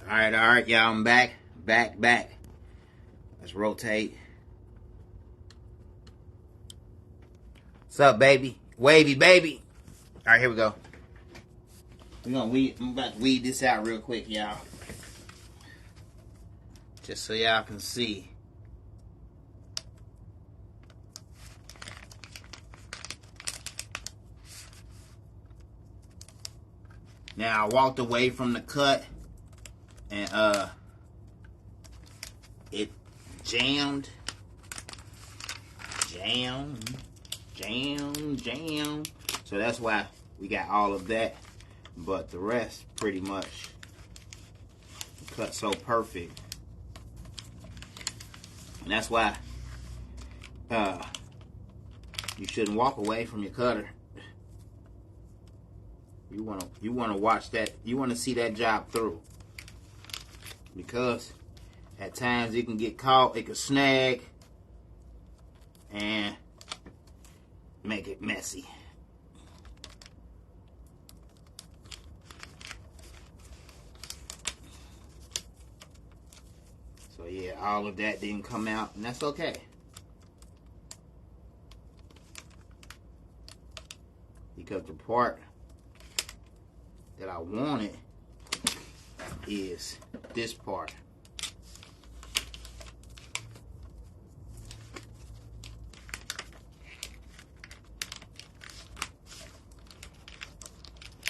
Alright, y'all, I'm back. Let's rotate. What's up, baby? Wavy Baby. Alright, here we go. I'm about to weed this out real quick, y'all. Just so y'all can see. Now, I walked away from the cut and it jammed. So that's why we got all of that. But the rest pretty much cut so perfect. And that's why you shouldn't walk away from your cutter. You wanna watch that. You wanna see that job through, because at times it can get caught, it can snag, and make it messy. So yeah, all of that didn't come out, and that's okay. Because the part that I wanted is this part.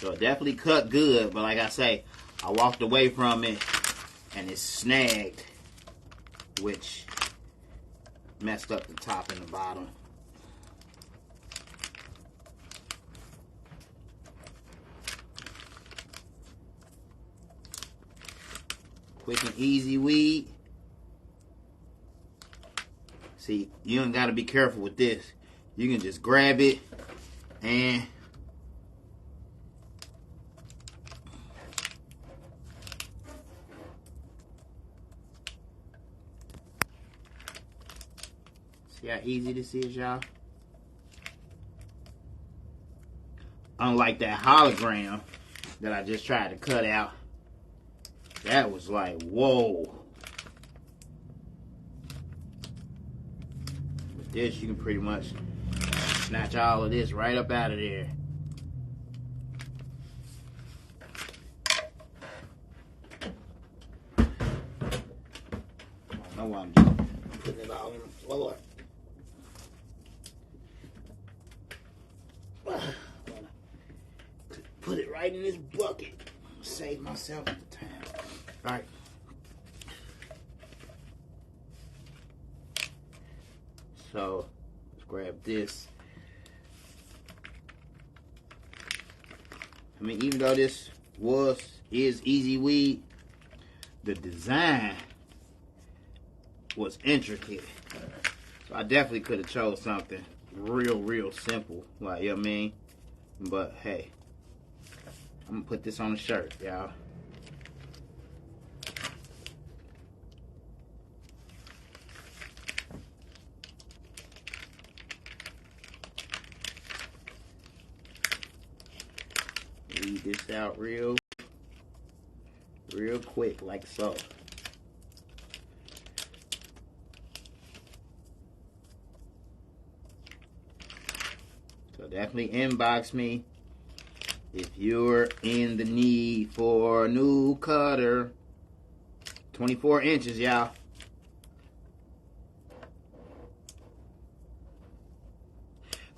So it definitely cut good, but like I say, I walked away from it and it snagged, which messed up the top and the bottom. Quick and easy weed. See, you ain't got to be careful with this. You can just grab it and see how easy this is, y'all? Unlike that hologram that I just tried to cut out. That was like, whoa. With this, you can pretty much snatch all of this right up out of there. I don't know why I'm just putting it all on the floor. Put it right in this bucket. Save myself the time. Alright. So let's grab this. I mean, even though this is easy weed, the design was intricate. So I definitely could have chose something real simple. Like, you know what I mean? But hey, I'm gonna put this on a shirt, y'all. Leave this out real quick, like so. So definitely inbox me if you're in the need for a new cutter. 24 inches, y'all.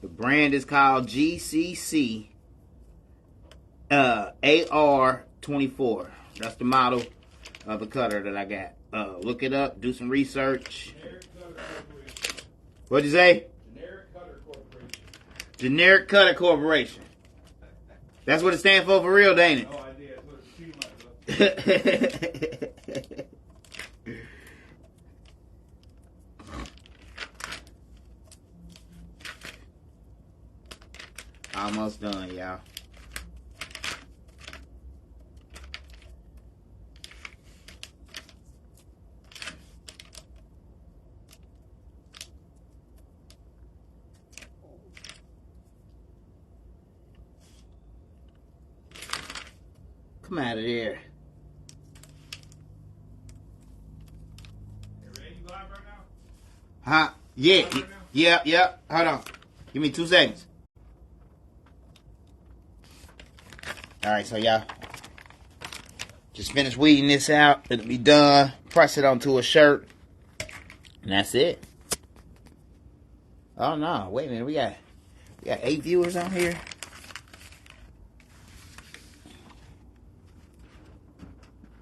The brand is called GCC AR24. That's the model of the cutter that I got. Look it up, do some research. What'd you say? Generic Cutter Corporation. Generic Cutter Corporation. That's what it stands for real, ain't it? No idea. That's what it seems like. Almost done, y'all. Come out of there. Huh? Yeah. Yeah. Hold on. Give me 2 seconds. Alright, so y'all. Just finished weeding this out. It'll be done. Press it onto a shirt. And that's it. Oh no, wait a minute. We got 8 viewers on here.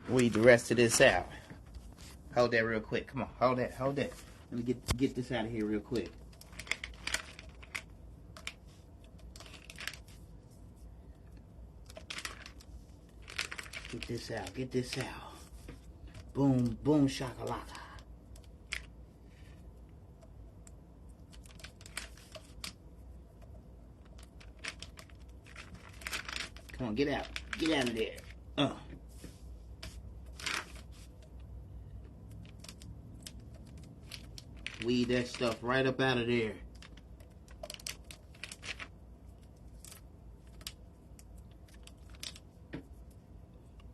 Weed the rest of this out. Hold that real quick. Come on, hold that. Let me get this out of here real quick. Get this out. Boom, boom, shakalaka. Come on, get out of there. Weed that stuff right up out of there.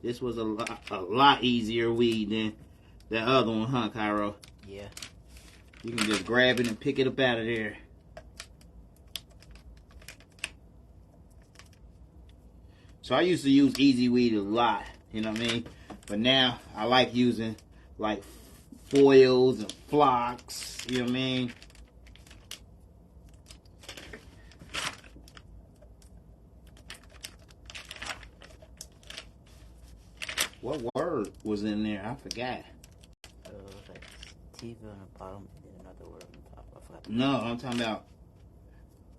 This was a lot easier weed than that other one, huh, Cairo? Yeah. You can just grab it and pick it up out of there. So I used to use Easy Weed a lot, you know what I mean? But now I like using like foils and flocks, you know what I mean? What word was in there? I forgot. It was like TV on the bottom and then another word on the top. I forgot. No, I'm talking about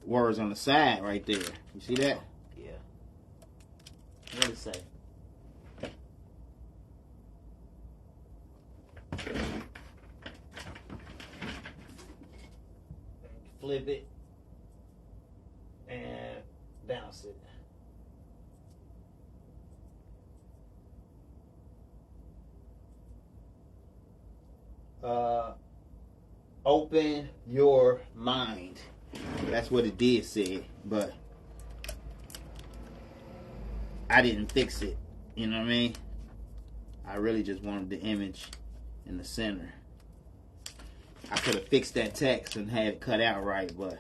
words on the side right there. You see that? Yeah. What did it say? Flip it and bounce it. Open your mind. That's what it did say, but I didn't fix it. You know what I mean? I really just wanted the image in the center. I could have fixed that text and had it cut out right, but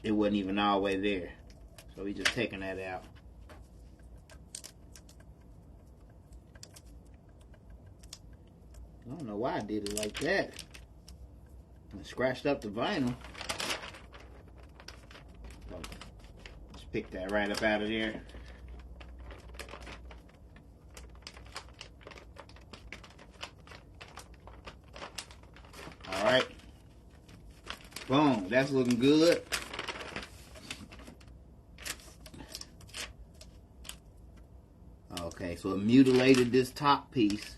it wasn't even all the way there. So we just taking that out. I don't know why I did it like that. I scratched up the vinyl. Just pick that right up out of there. Alright. Boom. That's looking good. Okay, so it mutilated this top piece.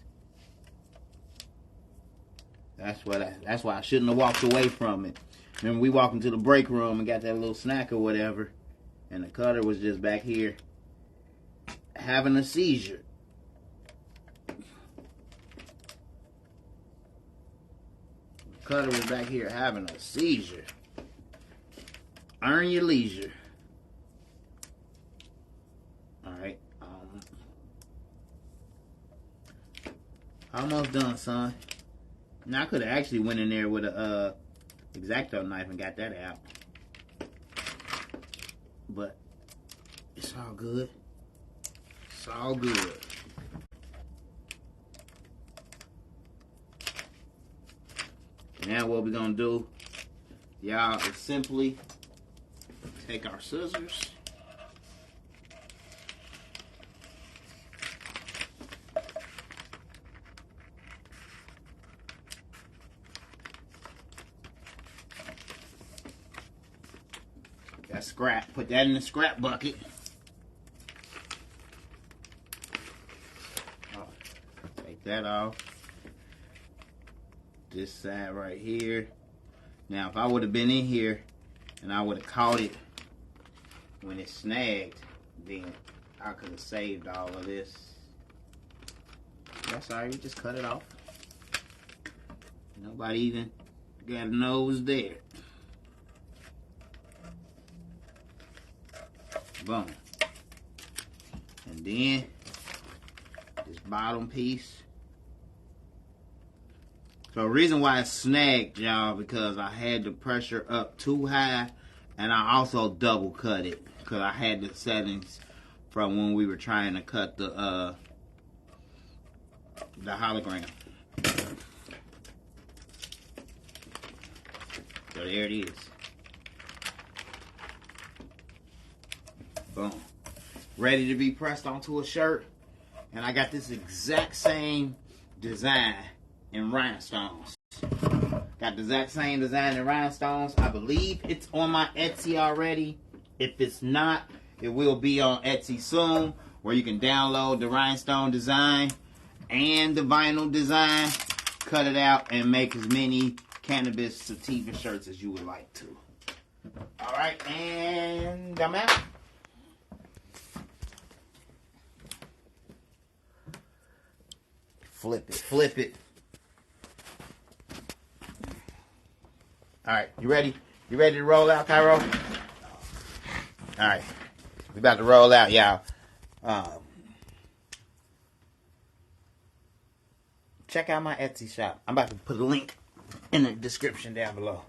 That's why I shouldn't have walked away from it. Remember, we walked into the break room and got that little snack or whatever, and the cutter was just back here having a seizure. The cutter was back here having a seizure. Earn your leisure. All right. Almost done, son. Now I could have actually went in there with a X-Acto knife and got that out, but it's all good. It's all good. Now what we're gonna do, y'all, is simply take our scissors. That scrap, put that in the scrap bucket. Oh, take that off. This side right here. Now, if I would have been in here and I would have caught it when it snagged, then I could have saved all of this. That's alright, we just cut it off. Nobody even got to know it was there. Boom. And then this bottom piece, So the reason why it snagged, y'all, because I had the pressure up too high, and I also double cut it because I had the settings from when we were trying to cut the hologram. So there it is. Boom. Ready to be pressed onto a shirt. And I got this exact same design in Rhinestones. Got the exact same design in Rhinestones. I believe it's on my Etsy already. If it's not, it will be on Etsy soon, where you can download the Rhinestone design and the vinyl design, cut it out, and make as many cannabis sativa shirts as you would like to. Alright, and I'm out. Flip it, flip it. Alright, you ready? You ready to roll out, Cairo? Alright, we about to roll out, y'all. Check out my Etsy shop. I'm about to put a link in the description down below.